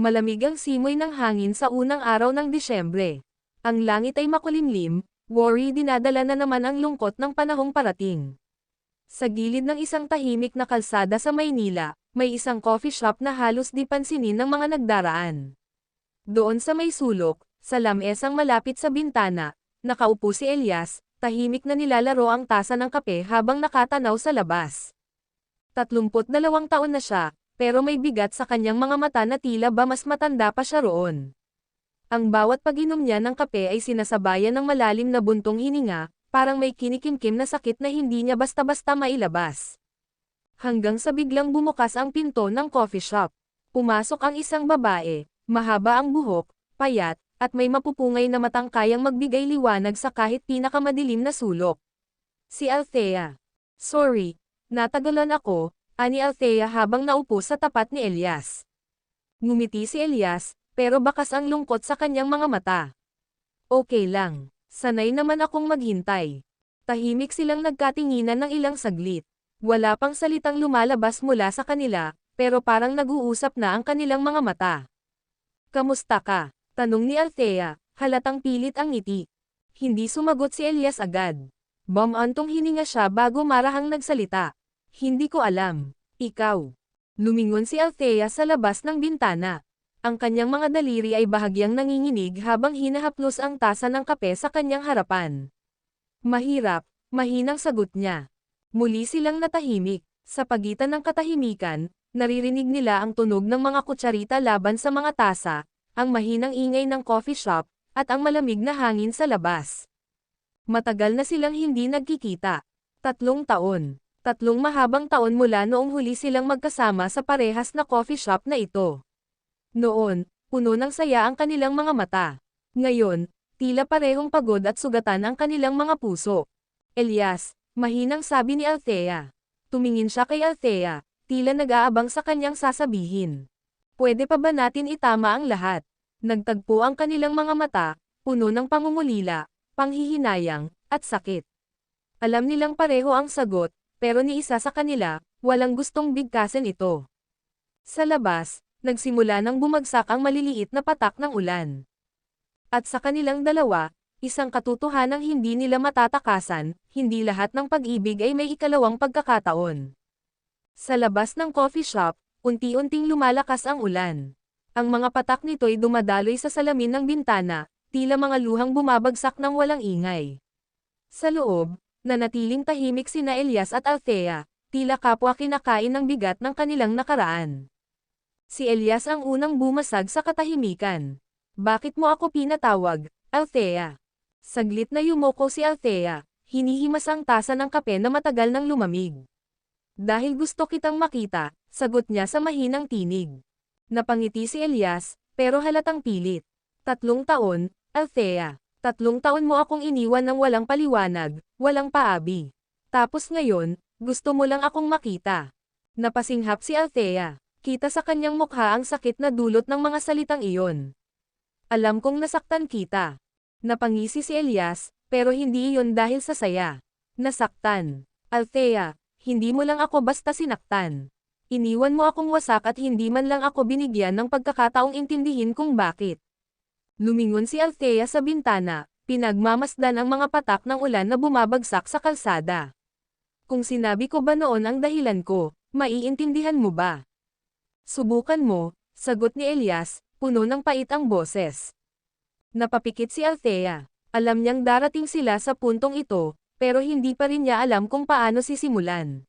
Malamig ang simoy ng hangin sa unang araw ng Disyembre. Ang langit ay makulimlim, worry dinadala na naman ang lungkot ng panahong parating. Sa gilid ng isang tahimik na kalsada sa Maynila, may isang coffee shop na halos di pansinin ng mga nagdaraan. Doon sa may sulok, sa lamesang malapit sa bintana, nakaupo si Elias, tahimik na nilalaro ang tasa ng kape habang nakatanaw sa labas. 32 taon na siya, pero may bigat sa kanyang mga mata na tila ba mas matanda pa siya roon. Ang bawat pag-inom niya ng kape ay sinasabayan ng malalim na buntong hininga, parang may kinikimkim na sakit na hindi niya basta-basta mailabas. Hanggang sa biglang bumukas ang pinto ng coffee shop. Pumasok ang isang babae, mahaba ang buhok, payat, at may mapupungay na matang kayang magbigay liwanag sa kahit pinakamadilim na sulok. Si Althea. Sorry, natagalan ako, ani Althea habang naupo sa tapat ni Elias. Ngumiti si Elias, pero bakas ang lungkot sa kanyang mga mata. Okay lang. Sanay naman akong maghintay. Tahimik silang nagkatinginan ng ilang saglit. Wala pang salitang lumalabas mula sa kanila, pero parang nag-uusap na ang kanilang mga mata. Kamusta ka? Tanong ni Althea, halatang pilit ang ngiti. Hindi sumagot si Elias agad. Bumantong hininga siya bago marahang nagsalita. Hindi ko alam. Ikaw. Lumingon si Althea sa labas ng bintana. Ang kanyang mga daliri ay bahagyang nanginginig habang hinahaplos ang tasa ng kape sa kanyang harapan. Mahirap, mahinang sagot niya. Muli silang natahimik. Sa pagitan ng katahimikan, naririnig nila ang tunog ng mga kutsarita laban sa mga tasa, ang mahinang ingay ng coffee shop, at ang malamig na hangin sa labas. Matagal na silang hindi nagkikita. 3 taon. 3 mahabang taon mula noong huli silang magkasama sa parehas na coffee shop na ito. Noon, puno ng saya ang kanilang mga mata. Ngayon, tila parehong pagod at sugatan ang kanilang mga puso. Elias, mahinang sabi ni Althea. Tumingin siya kay Althea, tila nag-aabang sa kanyang sasabihin. Pwede pa ba natin itama ang lahat? Nagtagpo ang kanilang mga mata, puno ng pangungulila, panghihinayang, at sakit. Alam nilang pareho ang sagot, pero ni isa sa kanila, walang gustong bigkasin ito. Sa labas, nagsimula nang bumagsak ang maliliit na patak ng ulan. At sa kanilang dalawa, isang katotohanang hindi nila matatakasan, hindi lahat ng pag-ibig ay may ikalawang pagkakataon. Sa labas ng coffee shop, unti-unting lumalakas ang ulan. Ang mga patak nito'y dumadaloy sa salamin ng bintana, tila mga luhang bumabagsak ng walang ingay. Sa loob, nanatiling tahimik sina Elias at Althea, tila kapwa kinakain ng bigat ng kanilang nakaraan. Si Elias ang unang bumasag sa katahimikan. Bakit mo ako pinatawag, Althea? Saglit na yumoko si Althea, hinihimas ang tasa ng kape na matagal nang lumamig. Dahil gusto kitang makita, sagot niya sa mahinang tinig. Napangiti si Elias, pero halatang pilit. 3 taon, Althea. 3 taon mo akong iniwan ng walang paliwanag, walang paabi. Tapos ngayon, gusto mo lang akong makita. Napasinghap si Althea. Kita sa kanyang mukha ang sakit na dulot ng mga salitang iyon. Alam kong nasaktan kita. Napangisi si Elias, pero hindi iyon dahil sa saya. Nasaktan. Althea, hindi mo lang ako basta sinaktan. Iniwan mo akong wasak at hindi man lang ako binigyan ng pagkakataong intindihin kung bakit. Lumingon si Althea sa bintana, pinagmamasdan ang mga patak ng ulan na bumabagsak sa kalsada. Kung sinabi ko ba noon ang dahilan ko, maiintindihan mo ba? Subukan mo, sagot ni Elias, puno ng pait ang boses. Napapikit si Althea. Alam niyang darating sila sa puntong ito, pero hindi pa rin niya alam kung paano sisimulan.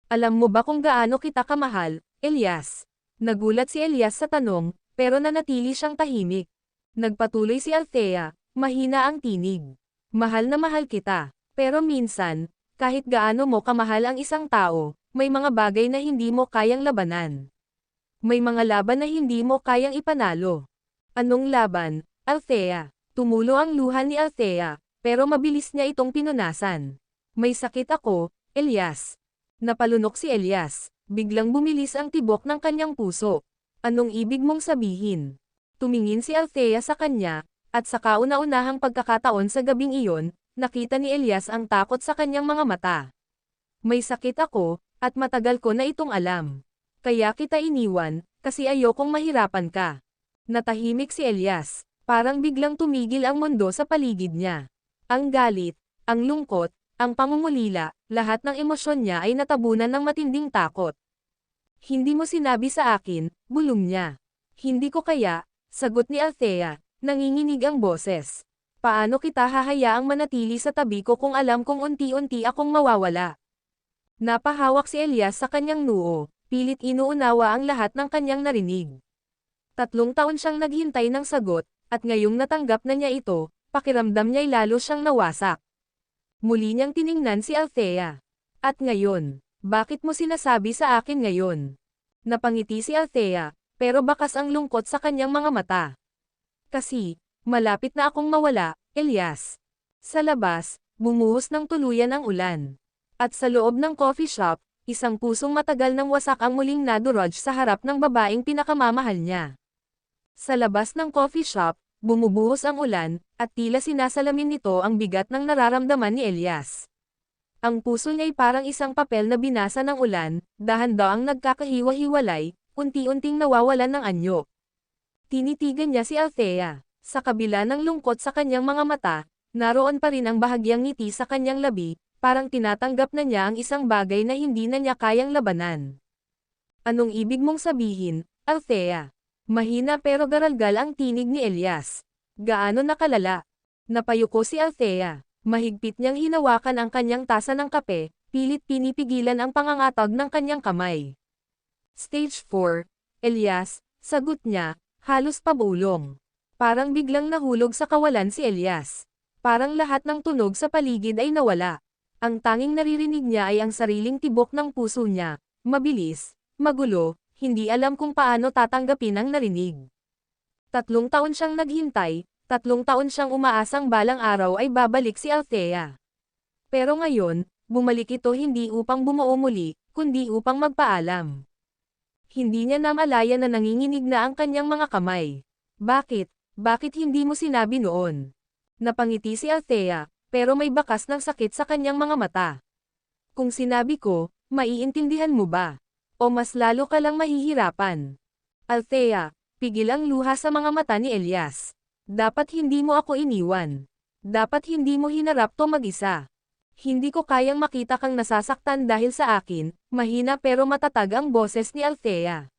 Alam mo ba kung gaano kita kamahal, Elias? Nagulat si Elias sa tanong, pero nanatili siyang tahimik. Nagpatuloy si Althea, mahina ang tinig. Mahal na mahal kita, pero minsan, kahit gaano mo kamahal ang isang tao, may mga bagay na hindi mo kayang labanan. May mga laban na hindi mo kayang ipanalo. Anong laban, Althea? Tumulo ang luha ni Althea, pero mabilis niya itong pinunasan. May sakit ako, Elias. Napalunok si Elias. Biglang bumilis ang tibok ng kanyang puso. Anong ibig mong sabihin? Tumingin si Althea sa kanya, at sa kauna-unahang pagkakataon sa gabing iyon, nakita ni Elias ang takot sa kanyang mga mata. May sakit ako, at matagal ko na itong alam. Kaya kita iniwan, kasi ayokong mahirapan ka. Natahimik si Elias. Parang biglang tumigil ang mundo sa paligid niya. Ang galit, ang lungkot, ang pangungulila, lahat ng emosyon niya ay natabunan ng matinding takot. Hindi mo sinabi sa akin, bulong niya. Hindi ko kaya, sagot ni Althea, nanginginig ang boses. Paano kita hahayaang manatili sa tabi ko kung alam kong unti-unti akong mawawala? Napahawak si Elias sa kanyang noo, pilit inuunawa ang lahat ng kanyang narinig. 3 taon siyang naghintay ng sagot, at ngayong natanggap na niya ito, pakiramdam niya'y lalo siyang nawasak. Muli niyang tiningnan si Althea. At ngayon, bakit mo sinasabi sa akin ngayon? Napangiti si Althea, pero bakas ang lungkot sa kanyang mga mata. Kasi, malapit na akong mawala, Elias. Sa labas, bumuhos ng tuluyan ang ulan. At sa loob ng coffee shop, isang pusong matagal nang wasak ang muling nadurog sa harap ng babaeng pinakamamahal niya. Sa labas ng coffee shop, bumubuhos ang ulan, at tila sinasalamin nito ang bigat ng nararamdaman ni Elias. Ang puso niya'y parang isang papel na binasa ng ulan, dahan-daang nagkakahiwa-hiwalay, unti-unting nawawalan ng anyo. Tinitigan niya si Althea. Sa kabila ng lungkot sa kanyang mga mata, naroon pa rin ang bahagyang ngiti sa kanyang labi, parang tinatanggap na niya ang isang bagay na hindi na niya kayang labanan. Anong ibig mong sabihin, Althea? Mahina pero garalgal ang tinig ni Elias. Gaano nakalala? Napayuko si Althea. Mahigpit niyang hinawakan ang kanyang tasa ng kape, pilit pinipigilan ang pangangatag ng kanyang kamay. Stage 4, Elias, sagot niya, halos pabulong. Parang biglang nahulog sa kawalan si Elias. Parang lahat ng tunog sa paligid ay nawala. Ang tanging naririnig niya ay ang sariling tibok ng puso niya, mabilis, magulo, hindi alam kung paano tatanggapin ang narinig. 3 taon siyang naghintay, 3 taon siyang umaasang balang araw ay babalik si Althea. Pero ngayon, bumalik ito hindi upang bumuo muli, kundi upang magpaalam. Hindi niya namalaya na nanginginig na ang kanyang mga kamay. Bakit? Bakit hindi mo sinabi noon? Napangiti si Althea, pero may bakas ng sakit sa kanyang mga mata. Kung sinabi ko, maiintindihan mo ba? O mas lalo ka lang mahihirapan? Althea, pigil ang luha sa mga mata ni Elias. Dapat hindi mo ako iniwan. Dapat hindi mo hinarap to mag-isa. Hindi ko kayang makita kang nasasaktan dahil sa akin, mahina pero matatag ang boses ni Althea.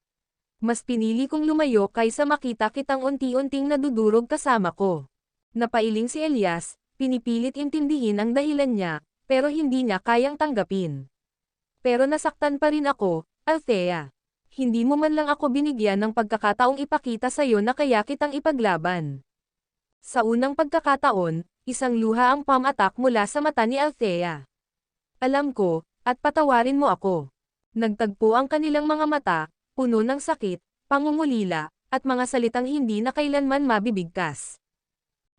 Mas pinili kong lumayo kaysa makita kitang unti-unting nadudurog kasama ko. Napailing si Elias, pinipilit intindihin ang dahilan niya, pero hindi niya kayang tanggapin. Pero nasaktan pa rin ako, Althea. Hindi mo man lang ako binigyan ng pagkakataong ipakita sa'yo na kaya kitang ipaglaban. Sa unang pagkakataon, isang luha ang pamatak mula sa mata ni Althea. Alam ko, at patawarin mo ako. Nagtagpo ang kanilang mga mata, puno ng sakit, pangungulila, at mga salitang hindi na kailanman mabibigkas.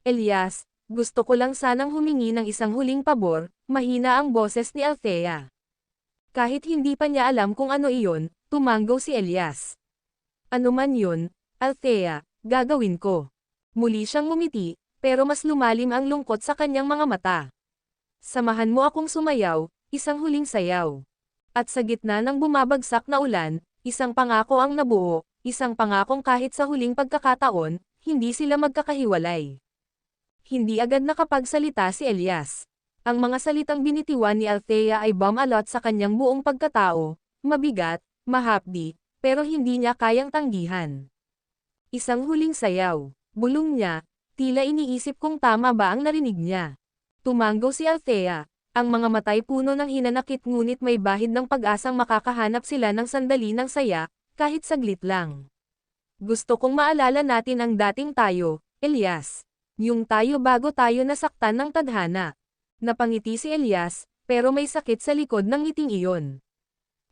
Elias, gusto ko lang sanang humingi ng isang huling pabor, mahina ang boses ni Althea. Kahit hindi pa niya alam kung ano iyon, tumanggaw si Elias. Ano man yun, Althea, gagawin ko. Muli siyang ngumiti, pero mas lumalim ang lungkot sa kanyang mga mata. Samahan mo akong sumayaw, isang huling sayaw. At sa gitna ng bumabagsak na ulan, isang pangako ang nabuo, isang pangakong kahit sa huling pagkakataon, hindi sila magkakahiwalay. Hindi agad nakapagsalita si Elias. Ang mga salitang binitiwan ni Althea ay bumalot sa kanyang buong pagkatao, mabigat, mahapdi, pero hindi niya kayang tanggihan. Isang huling sayaw, bulong niya, tila iniisip kung tama ba ang narinig niya. Tumanggaw si Althea, ang mga matay puno ng hinanakit ngunit may bahid ng pag-asang makakahanap sila ng sandali ng saya, kahit saglit lang. Gusto kong maalala natin ang dating tayo, Elias. Yung tayo bago tayo nasaktan ng tadhana. Napangiti si Elias, pero may sakit sa likod ng ngiting iyon.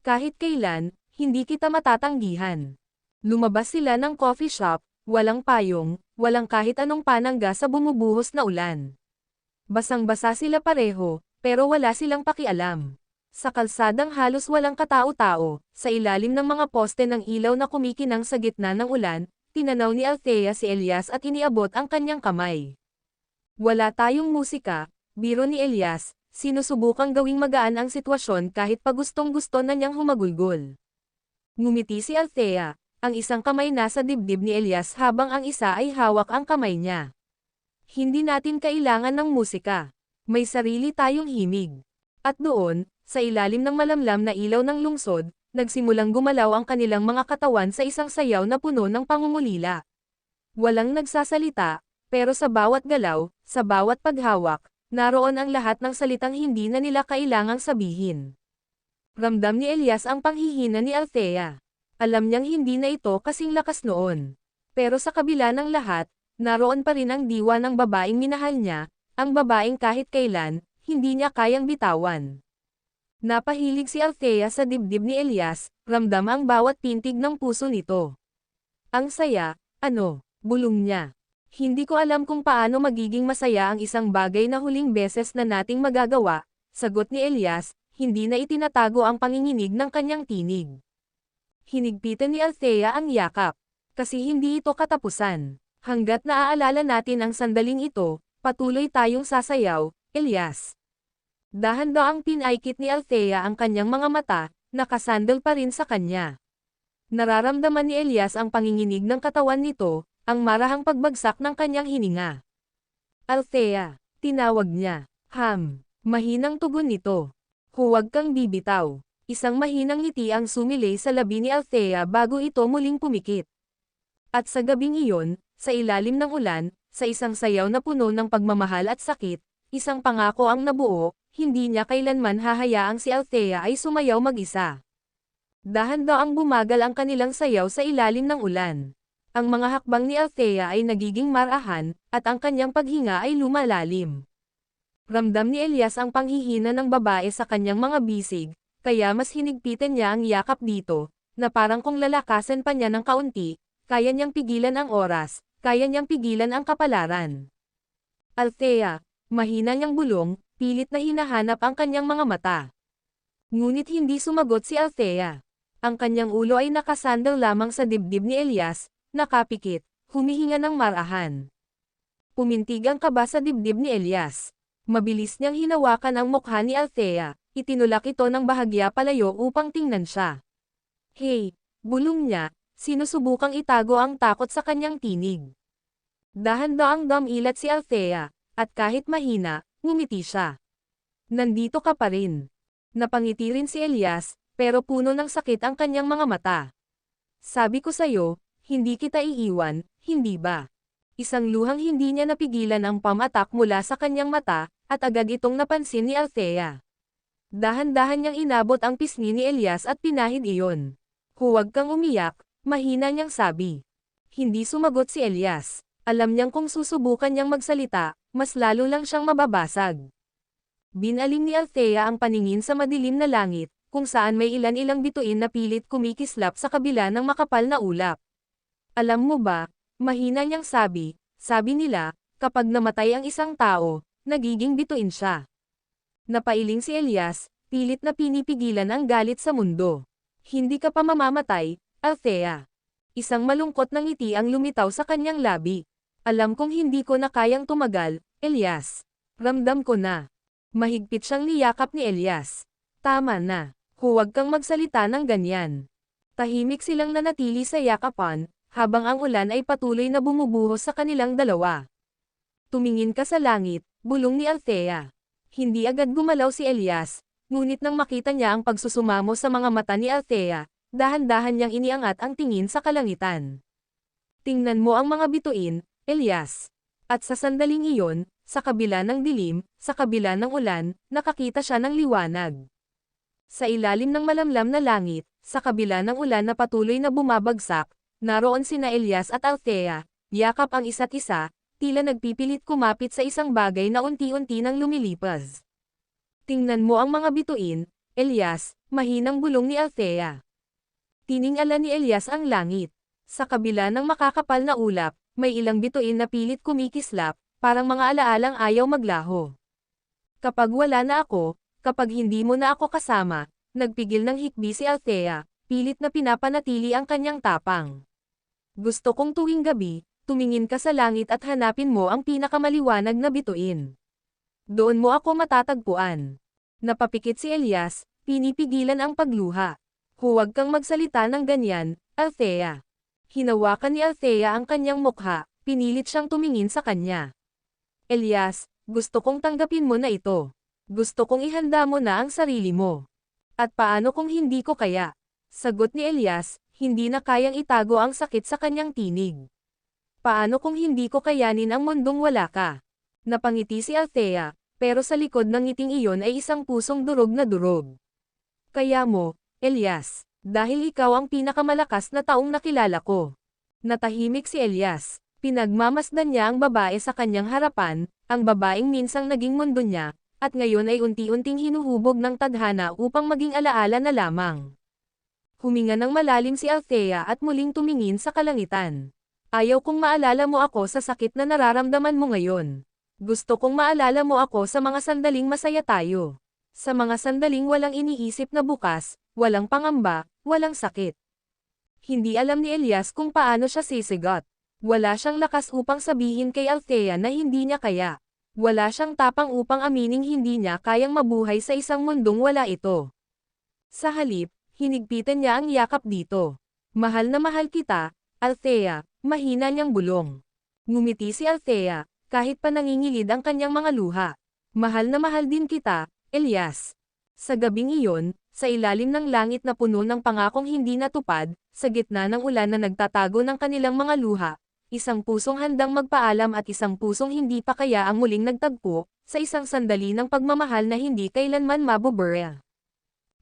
Kahit kailan, hindi kita matatanggihan. Lumabas sila ng coffee shop, walang payong, walang kahit anong panangga sa bumubuhos na ulan. Basang-basa sila pareho, pero wala silang pakialam. Sa kalsadang halos walang katao-tao, sa ilalim ng mga poste ng ilaw na kumikinang sa gitna ng ulan, tinanaw ni Althea si Elias at iniabot ang kanyang kamay. Wala tayong musika, biro ni Elias, sinusubukang gawing magaan ang sitwasyon kahit pa gustong-gusto na niyang humagulgol. Ngumiti si Althea, Ang isang kamay nasa dibdib ni Elias habang ang isa ay hawak ang kamay niya. Hindi natin kailangan ng musika. May sarili tayong himig. At doon, sa ilalim ng malamlam na ilaw ng lungsod, nagsimulang gumalaw ang kanilang mga katawan sa isang sayaw na puno ng pangungulila. Walang nagsasalita, pero sa bawat galaw, sa bawat paghawak, naroon ang lahat ng salitang hindi na nila kailangang sabihin. Ramdam ni Elias ang panghihina ni Althea. Alam niyang hindi na ito kasing lakas noon. Pero sa kabila ng lahat, naroon pa rin ang diwa ng babaeng minahal niya, ang babaeng kahit kailan, hindi niya kayang bitawan. Napahilig si Althea sa dibdib ni Elias, ramdam ang bawat pintig ng puso nito. Ang saya, bulong niya. Hindi ko alam kung paano magiging masaya ang isang bagay na huling beses na nating magagawa, sagot ni Elias, hindi na itinatago ang panginginig ng kanyang tinig. Hinigpitan ni Althea ang yakap. Kasi hindi ito katapusan. Hanggat naaalala natin ang sandaling ito, patuloy tayong sasayaw, Elias. Dahan-daang pinaikit ni Althea ang kanyang mga mata, nakasandal pa rin sa kanya. Nararamdaman ni Elias ang panginginig ng katawan nito, ang marahang pagbagsak ng kanyang hininga. Althea, tinawag niya. Mahinang tugon nito. Huwag kang bibitaw. Isang mahinang ngiti ang sumilay sa labi ni Althea bago ito muling pumikit. At sa gabing iyon, sa ilalim ng ulan, sa isang sayaw na puno ng pagmamahal at sakit, isang pangako ang nabuo, hindi niya kailanman hahayaang si Althea ay sumayaw mag-isa. Dahan-daang bumagal ang kanilang sayaw sa ilalim ng ulan. Ang mga hakbang ni Althea ay nagiging marahan, at ang kanyang paghinga ay lumalalim. Ramdam ni Elias ang panghihina ng babae sa kanyang mga bisig, kaya mas hinigpitan niya ang yakap dito, na parang kung lalakasan pa niya ng kaunti, kaya niyang pigilan ang oras, kaya niyang pigilan ang kapalaran. Althea, mahina niyang bulong, pilit na hinahanap ang kanyang mga mata. Ngunit hindi sumagot si Althea. Ang kanyang ulo ay nakasandal lamang sa dibdib ni Elias, nakapikit, humihinga ng marahan. Pumintig ang kaba sa dibdib ni Elias. Mabilis niyang hinawakan ang mukha ni Althea, itinulak ito ng bahagya palayo upang tingnan siya. Hey, bulong niya, sinusubukang itago ang takot sa kanyang tinig. Dahan-daang damilat si Althea, at kahit mahina, ngumiti siya. Nandito ka pa rin. Napangiti rin si Elias, pero puno ng sakit ang kanyang mga mata. Sabi ko sa'yo, hindi kita iiwan, hindi ba? Isang luhang hindi niya napigilan ang pamatak mula sa kanyang mata, at agad itong napansin ni Althea. Dahan-dahan niyang inabot ang pisngi ni Elias at pinahid iyon. Huwag kang umiyak, mahina niyang sabi. Hindi sumagot si Elias. Alam niyang kung susubukan niyang magsalita, mas lalo lang siyang mababasag. Binaling ni Althea ang paningin sa madilim na langit, kung saan may ilan-ilang bituin na pilit kumikislap sa kabila ng makapal na ulap. Alam mo ba, mahina niyang sabi nila, kapag namatay ang isang tao, nagiging bituin siya. Napailing si Elias, pilit na pinipigilan ang galit sa mundo. Hindi ka pa mamamatay, Althea. Isang malungkot na ngiti ang lumitaw sa kanyang labi. Alam kong hindi ko na kayang tumagal, Elias. Ramdam ko na. Mahigpit siyang niyakap ni Elias. Tama na. Huwag kang magsalita ng ganyan. Tahimik silang nanatili sa yakapan, habang ang ulan ay patuloy na bumubuhos sa kanilang dalawa. Tumingin ka sa langit, bulong ni Althea. Hindi agad gumalaw si Elias, ngunit nang makita niya ang pagsusumamo sa mga mata ni Althea, dahan-dahan niyang iniangat ang tingin sa kalangitan. Tingnan mo ang mga bituin, Elias. At sa sandaling iyon, sa kabila ng dilim, sa kabila ng ulan, nakakita siya ng liwanag. Sa ilalim ng malamlam na langit, sa kabila ng ulan na patuloy na bumabagsak, naroon sina Elias at Althea, yakap ang isa't isa, tila nagpipilit kumapit sa isang bagay na unti-unti nang lumilipas. Tingnan mo ang mga bituin, Elias, mahinang bulong ni Althea. Tiningala ni Elias ang langit. Sa kabila ng makakapal na ulap, may ilang bituin na pilit kumikislap, parang mga alaalang ayaw maglaho. Kapag wala na ako, kapag hindi mo na ako kasama, nagpigil ng hikbi si Althea, pilit na pinapanatili ang kanyang tapang. Gusto kong tuwing gabi, tumingin ka sa langit at hanapin mo ang pinakamaliwanag na bituin. Doon mo ako matatagpuan. Napapikit si Elias, pinipigilan ang pagluha. Huwag kang magsalita ng ganyan, Althea. Hinawakan ni Althea ang kanyang mukha, pinilit siyang tumingin sa kanya. Elias, gusto kong tanggapin mo na ito. Gusto kong ihanda mo na ang sarili mo. At paano kung hindi ko kaya? Sagot ni Elias, hindi na kayang itago ang sakit sa kanyang tinig. Paano kung hindi ko kayanin ang mundong wala ka? Napangiti si Althea, pero sa likod ng ngiting iyon ay isang pusong durog na durog. Kaya mo, Elias, dahil ikaw ang pinakamalakas na taong nakilala ko. Natahimik si Elias, pinagmamasdan niya ang babae sa kanyang harapan, ang babaeng minsang naging mundo niya, at ngayon ay unti-unting hinuhubog ng tadhana upang maging alaala na lamang. Huminga ng malalim si Althea at muling tumingin sa kalangitan. Ayaw kong maalala mo ako sa sakit na nararamdaman mo ngayon. Gusto kong maalala mo ako sa mga sandaling masaya tayo. Sa mga sandaling walang iniisip na bukas, walang pangamba, walang sakit. Hindi alam ni Elias kung paano siya sisigot. Wala siyang lakas upang sabihin kay Althea na hindi niya kaya. Wala siyang tapang upang amining hindi niya kayang mabuhay sa isang mundong wala ito. Sa halip, hinigpitan niya ang yakap dito. Mahal na mahal kita, Althea, mahina niyang bulong. Ngumiti si Althea, kahit pa nangingilid ang kanyang mga luha. Mahal na mahal din kita, Elias. Sa gabing iyon, sa ilalim ng langit na puno ng pangakong hindi natupad, sa gitna ng ulan na nagtatago ng kanilang mga luha, isang pusong handang magpaalam at isang pusong hindi pa kaya ang muling nagtagpo, sa isang sandali ng pagmamahal na hindi kailanman mabubura.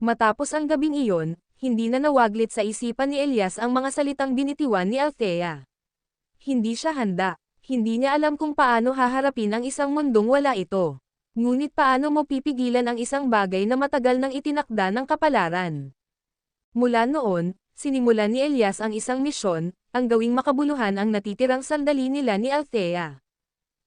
Matapos ang gabing iyon, hindi na nawaglit sa isipan ni Elias ang mga salitang binitiwan ni Althea. Hindi siya handa. Hindi niya alam kung paano haharapin ang isang mundong wala ito. Ngunit paano mo pipigilan ang isang bagay na matagal nang itinakda ng kapalaran? Mula noon, sinimulan ni Elias ang isang misyon, ang gawing makabuluhan ang natitirang sandali nila ni Althea.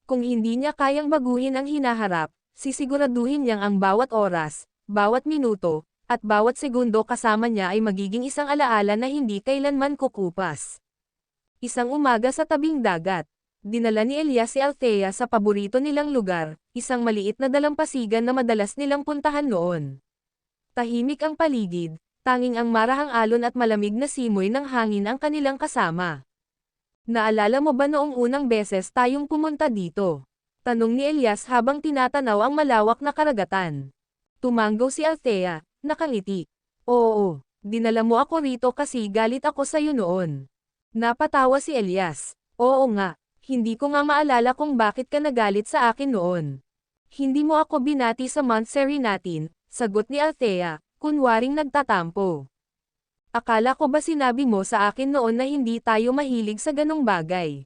Kung hindi niya kayang baguhin ang hinaharap, sisiguraduhin niyang ang bawat oras, bawat minuto, at bawat segundo kasama niya ay magiging isang alaala na hindi kailanman kukupas. Isang umaga sa tabing dagat. Dinala ni Elias si Althea sa paborito nilang lugar, isang maliit na dalampasigan na madalas nilang puntahan noon. Tahimik ang paligid, tanging ang marahang alon at malamig na simoy ng hangin ang kanilang kasama. Naalala mo ba noong unang beses tayong pumunta dito? Tanong ni Elias habang tinatanaw ang malawak na karagatan. Tumanggaw si Althea, nakangiti. Oo, dinala mo ako rito kasi galit ako sa'yo noon. Napatawa si Elias. Oo nga, hindi ko nga maalala kung bakit ka nagalit sa akin noon. Hindi mo ako binati sa monthsary natin, sagot ni Althea, kunwaring nagtatampo. Akala ko ba sinabi mo sa akin noon na hindi tayo mahilig sa ganong bagay?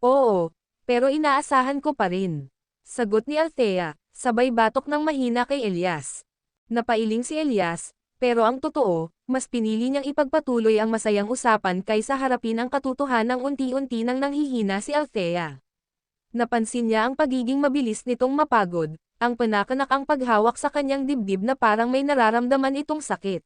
Oo, pero inaasahan ko pa rin. Sagot ni Althea, sabay batok ng mahina kay Elias. Napailing si Elias, pero ang totoo, mas pinili niyang ipagpatuloy ang masayang usapan kaysa harapin ang katotohanang unti-unti nang nanghihina si Althea. Napansin niya ang pagiging mabilis nitong mapagod, ang panakanak ang paghawak sa kanyang dibdib na parang may nararamdaman itong sakit.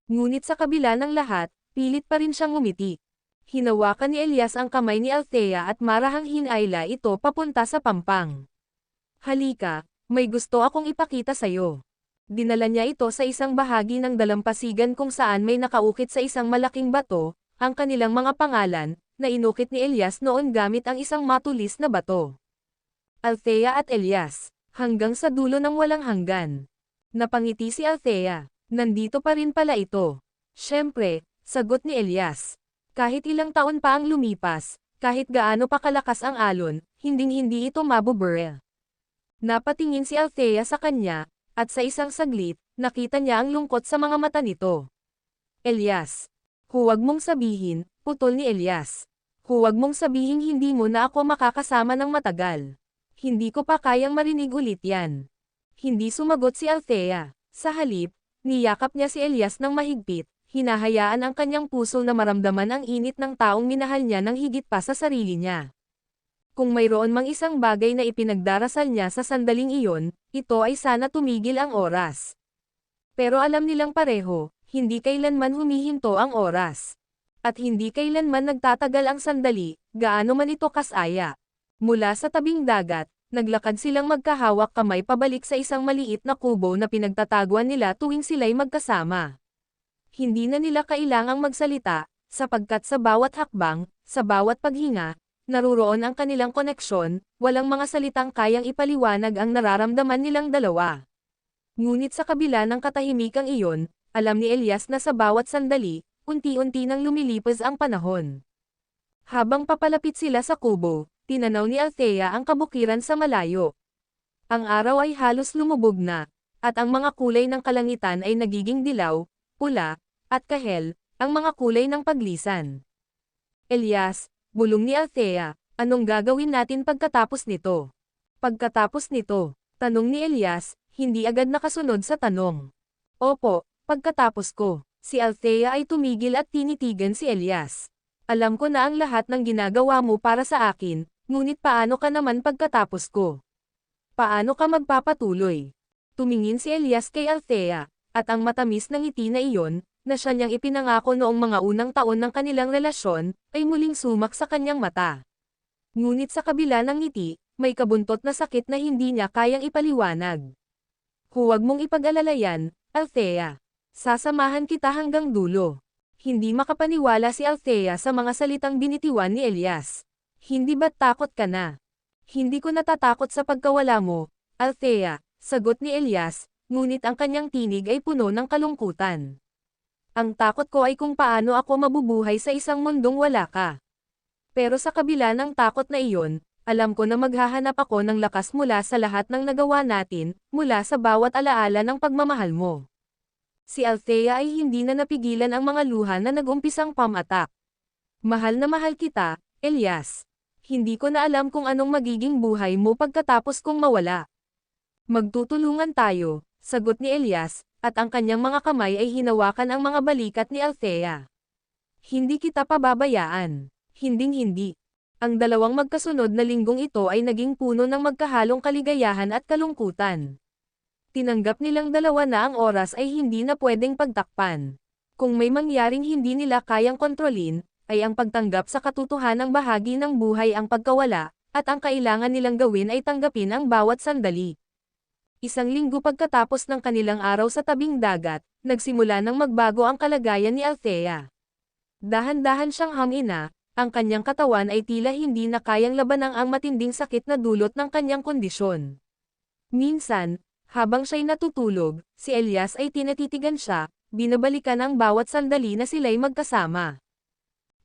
Ngunit sa kabila ng lahat, pilit pa rin siyang ngumiti. Hinawakan ni Elias ang kamay ni Althea at marahang hinayla ito papunta sa pampang. Halika, may gusto akong ipakita sa'yo. Dinala niya ito sa isang bahagi ng dalampasigan kung saan may nakaukit sa isang malaking bato, ang kanilang mga pangalan, na inukit ni Elias noon gamit ang isang matulis na bato. Althea at Elias, hanggang sa dulo ng walang hanggan. Napangiti si Althea, nandito pa rin pala ito. Siyempre, sagot ni Elias. Kahit ilang taon pa ang lumipas, kahit gaano pa kalakas ang alon, hinding-hindi ito mabubura. Napatingin si Althea sa kanya, at sa isang saglit, nakita niya ang lungkot sa mga mata nito. Elias. Huwag mong sabihin, putol ni Elias. Huwag mong sabihin hindi mo na ako makakasama ng matagal. Hindi ko pa kayang marinig ulit yan. Hindi sumagot si Althea. Sa halip, niyakap niya si Elias ng mahigpit, hinahayaan ang kanyang puso na maramdaman ang init ng taong minahal niya ng higit pa sa sarili niya. Kung mayroon mang isang bagay na ipinagdarasal niya sa sandaling iyon, ito ay sana tumigil ang oras. Pero alam nilang pareho, hindi kailanman humihinto ang oras. At hindi kailanman nagtatagal ang sandali, gaano man ito kasaya. Mula sa tabing dagat, naglakad silang magkahawak kamay pabalik sa isang maliit na kubo na pinagtataguan nila tuwing sila'y magkasama. Hindi na nila kailangang magsalita, sapagkat sa bawat hakbang, sa bawat paghinga, naruroon ang kanilang koneksyon, walang mga salitang kayang ipaliwanag ang nararamdaman nilang dalawa. Ngunit sa kabila ng katahimikang iyon, alam ni Elias na sa bawat sandali, unti-unti nang lumilipas ang panahon. Habang papalapit sila sa kubo, tinanaw ni Althea ang kabukiran sa malayo. Ang araw ay halos lumubog na, at ang mga kulay ng kalangitan ay nagiging dilaw, pula, at kahel, ang mga kulay ng paglisan. Elias, bulong ni Althea, anong gagawin natin pagkatapos nito? Pagkatapos nito, tanong ni Elias, hindi agad nakasunod sa tanong. Opo, pagkatapos ko. Si Althea ay tumigil at tinitigan si Elias. Alam ko na ang lahat ng ginagawa mo para sa akin, ngunit paano ka naman pagkatapos ko? Paano ka magpapatuloy? Tumingin si Elias kay Althea, at ang matamis ng ngiti na iyon, na siya niyang ipinangako noong mga unang taon ng kanilang relasyon, ay muling sumak sa kanyang mata. Ngunit sa kabila ng ngiti, may kabuntot na sakit na hindi niya kayang ipaliwanag. Huwag mong ipag-alala yan, Althea. Sasamahan kita hanggang dulo. Hindi makapaniwala si Althea sa mga salitang binitiwan ni Elias. Hindi ba't takot ka na? Hindi ko natatakot sa pagkawala mo, Althea, sagot ni Elias, ngunit ang kanyang tinig ay puno ng kalungkutan. Ang takot ko ay kung paano ako mabubuhay sa isang mundong wala ka. Pero sa kabila ng takot na iyon, alam ko na maghahanap ako ng lakas mula sa lahat ng nagawa natin, mula sa bawat alaala ng pagmamahal mo. Si Althea ay hindi na napigilan ang mga luha na nag-umpisang pamatak. Mahal na mahal kita, Elias. Hindi ko na alam kung anong magiging buhay mo pagkatapos kong mawala. Magtutulungan tayo, sagot ni Elias, at ang kanyang mga kamay ay hinawakan ang mga balikat ni Althea. Hindi kita pababayaan. Hinding-hindi. Ang dalawang magkasunod na linggong ito ay naging puno ng magkahalong kaligayahan at kalungkutan. Tinanggap nilang dalawa na ang oras ay hindi na pwedeng pagtakpan. Kung may mangyaring hindi nila kayang kontrolin, ay ang pagtanggap sa katotohanang bahagi ng buhay ang pagkawala, at ang kailangan nilang gawin ay tanggapin ang bawat sandali. Isang linggo pagkatapos ng kanilang araw sa tabing dagat, nagsimula nang magbago ang kalagayan ni Althea. Dahan-dahan siyang hangina, ang kanyang katawan ay tila hindi na kayang labanan ang matinding sakit na dulot ng kanyang kondisyon. Minsan, habang siya'y natutulog, si Elias ay tinatitigan siya, binabalikan ang bawat sandali na sila'y magkasama.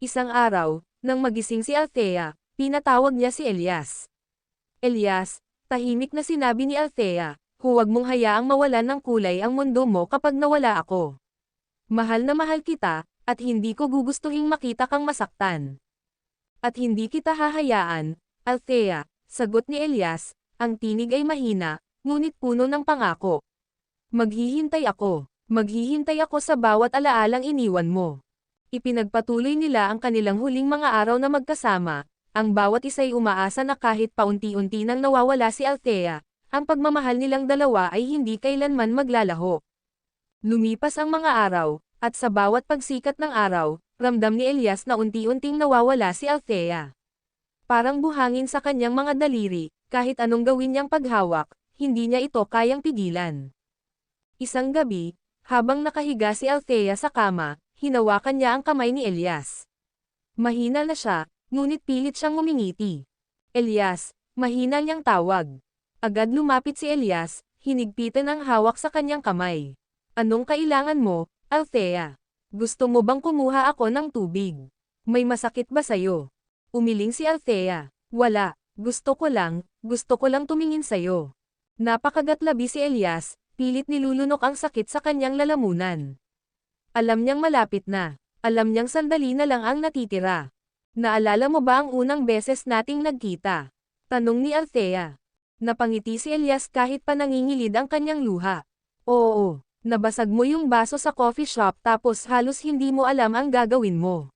Isang araw, nang magising si Althea, pinatawag niya si Elias. Elias, tahimik na sinabi ni Althea, huwag mong hayaang mawalan ng kulay ang mundo mo kapag nawala ako. Mahal na mahal kita, at hindi ko gugustuhing makita kang masaktan. At hindi kita hahayaan, Althea, sagot ni Elias, ang tinig ay mahina, ngunit puno ng pangako. Maghihintay ako sa bawat alaalang iniwan mo. Ipinagpatuloy nila ang kanilang huling mga araw na magkasama, ang bawat isa'y umaasa na kahit paunti-unti nang nawawala si Althea, ang pagmamahal nilang dalawa ay hindi kailanman maglalaho. Lumipas ang mga araw, at sa bawat pagsikat ng araw, ramdam ni Elias na unti-unting nawawala si Althea. Parang buhangin sa kanyang mga daliri, kahit anong gawin niyang paghawak, hindi niya ito kayang pigilan. Isang gabi, habang nakahiga si Althea sa kama, hinawakan niya ang kamay ni Elias. Mahina na siya, ngunit pilit siyang ngumingiti. Elias, mahina niyang tawag. Agad lumapit si Elias, hinigpitan ang hawak sa kanyang kamay. Anong kailangan mo, Althea? Gusto mo bang kumuha ako ng tubig? May masakit ba sayo? Umiling si Althea. Wala, gusto ko lang tumingin sayo. Napakagatlabi si Elias, pilit nilulunok ang sakit sa kanyang lalamunan. Alam niyang malapit na. Alam niyang sandali na lang ang natitira. Naalala mo ba ang unang beses nating nagkita? Tanong ni Althea. Napangiti si Elias kahit pa nangingilid ang kanyang luha. Oo, nabasag mo yung baso sa coffee shop tapos halos hindi mo alam ang gagawin mo.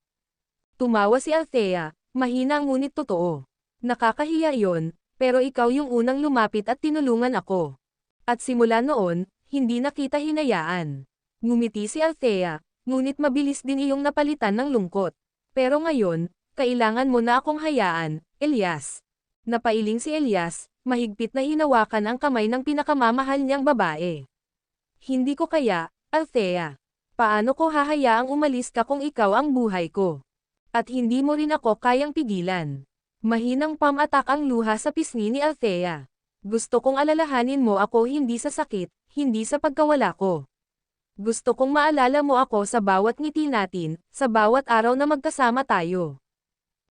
Tumawa si Althea, mahina ngunit totoo. Nakakahiya yon, pero ikaw yung unang lumapit at tinulungan ako. At simula noon, hindi na kita hinayaan. Ngumiti si Althea, ngunit mabilis din iyong napalitan ng lungkot. Pero ngayon, kailangan mo na akong hayaan, Elias. Napailing si Elias, mahigpit na hinawakan ang kamay ng pinakamamahal niyang babae. Hindi ko kaya, Althea. Paano ko hahayaang umalis ka kung ikaw ang buhay ko? At hindi mo rin ako kayang pigilan. Mahinang pam-atak ang luha sa pisngi ni Althea. Gusto kong alalahanin mo ako hindi sa sakit, hindi sa pagkawala ko. Gusto kong maalala mo ako sa bawat ngiti natin, sa bawat araw na magkasama tayo.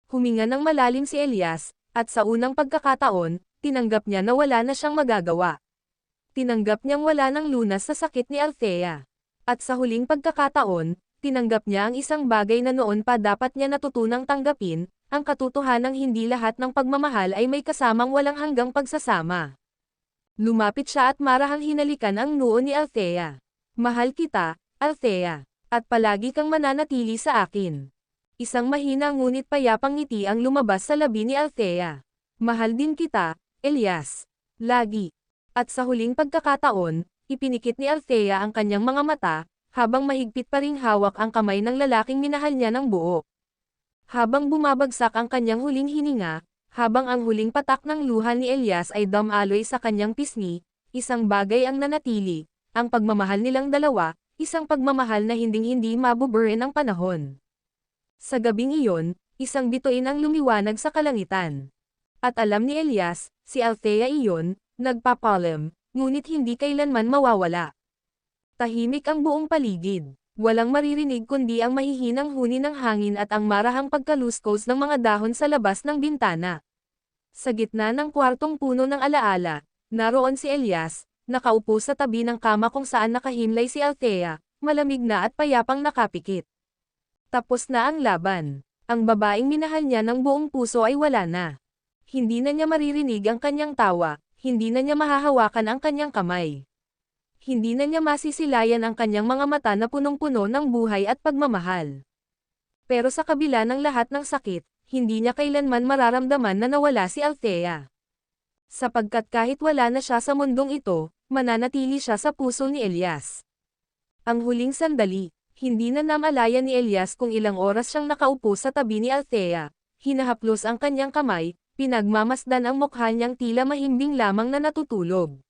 Huminga ng malalim si Elias, at sa unang pagkakataon, tinanggap niya na wala na siyang magagawa. Tinanggap niyang wala ng lunas sa sakit ni Althea. At sa huling pagkakataon, tinanggap niya ang isang bagay na noon pa dapat niya natutunang tanggapin, ang katotohanang hindi lahat ng pagmamahal ay may kasamang walang hanggang pagsasama. Lumapit siya at marahang hinalikan ang noo ni Althea. Mahal kita, Althea, at palagi kang mananatili sa akin. Isang mahina ngunit payapang ngiti ang lumabas sa labi ni Althea. Mahal din kita, Elias. Lagi. At sa huling pagkakataon, ipinikit ni Althea ang kanyang mga mata, habang mahigpit pa ring hawak ang kamay ng lalaking minahal niya ng buo. Habang bumabagsak ang kanyang huling hininga, habang ang huling patak ng luha ni Elias ay dumaloy sa kanyang pisngi, isang bagay ang nanatili, ang pagmamahal nilang dalawa, isang pagmamahal na hinding-hindi mabuburin ng panahon. Sa gabing iyon, isang bituin ang lumiwanag sa kalangitan. At alam ni Elias, si Althea iyon, nagpapalam, ngunit hindi kailanman mawawala. Tahimik ang buong paligid. Walang maririnig kundi ang mahihinang huni ng hangin at ang marahang pagkaluskos ng mga dahon sa labas ng bintana. Sa gitna ng kwartong puno ng alaala, naroon si Elias, nakaupo sa tabi ng kama kung saan nakahimlay si Althea, malamig na at payapang nakapikit. Tapos na ang laban. Ang babaeng minahal niya ng buong puso ay wala na. Hindi na niya maririnig ang kanyang tawa, hindi na niya mahahawakan ang kanyang kamay. Hindi na niya masisilayan ang kanyang mga mata na punong-puno ng buhay at pagmamahal. Pero sa kabila ng lahat ng sakit, hindi niya kailanman mararamdaman na nawala si Althea. Sapagkat kahit wala na siya sa mundong ito, mananatili siya sa puso ni Elias. Ang huling sandali, hindi na namalayan ni Elias kung ilang oras siyang nakaupo sa tabi ni Althea, hinahaplos ang kanyang kamay, pinagmamasdan ang mukha niyang tila mahimbing lamang na natutulog.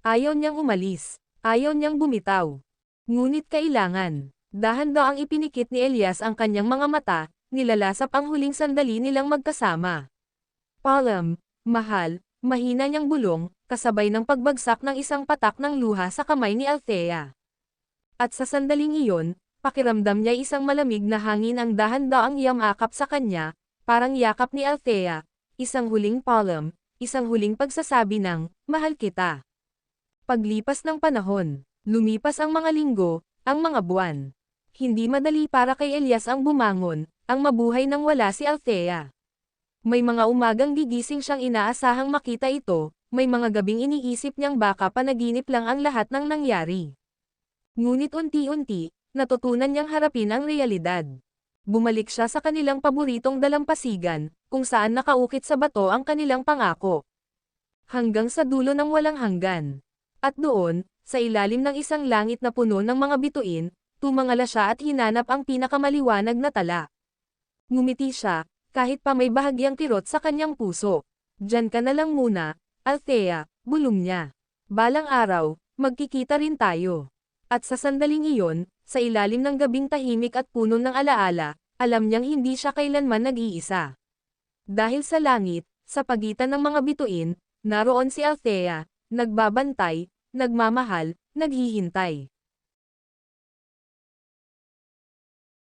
Ayaw niyang umalis. Ayaw niyang bumitaw. Ngunit kailangan. Dahan-daang ang ipinikit ni Elias ang kanyang mga mata, nilalasap ang huling sandali nilang magkasama. Palam, mahal, mahina niyang bulong, kasabay ng pagbagsak ng isang patak ng luha sa kamay ni Althea. At sa sandaling iyon, pakiramdam niya isang malamig na hangin ang dahan-daang yamakap sa kanya, parang yakap ni Althea, isang huling palam, isang huling pagsasabi ng, mahal kita. Paglipas ng panahon, lumipas ang mga linggo, ang mga buwan. Hindi madali para kay Elias ang bumangon, ang mabuhay nang wala si Althea. May mga umagang gigising siyang inaasahang makita ito, may mga gabing iniisip niyang baka panaginip lang ang lahat ng nangyari. Ngunit unti-unti, natutunan niyang harapin ang realidad. Bumalik siya sa kanilang paboritong dalampasigan, kung saan nakaukit sa bato ang kanilang pangako. Hanggang sa dulo ng walang hanggan. At doon, sa ilalim ng isang langit na puno ng mga bituin, tumangala siya at hinanap ang pinakamaliwanag na tala. Ngumiti siya, kahit pa may bahagyang kirot sa kanyang puso. Diyan ka na lang muna, Althea, bulong niya. Balang araw, magkikita rin tayo. At sa sandaling iyon, sa ilalim ng gabing tahimik at puno ng alaala, alam niyang hindi siya kailanman nag-iisa. Dahil sa langit, sa pagitan ng mga bituin, naroon si Althea, nagbabantay, nagmamahal, naghihintay.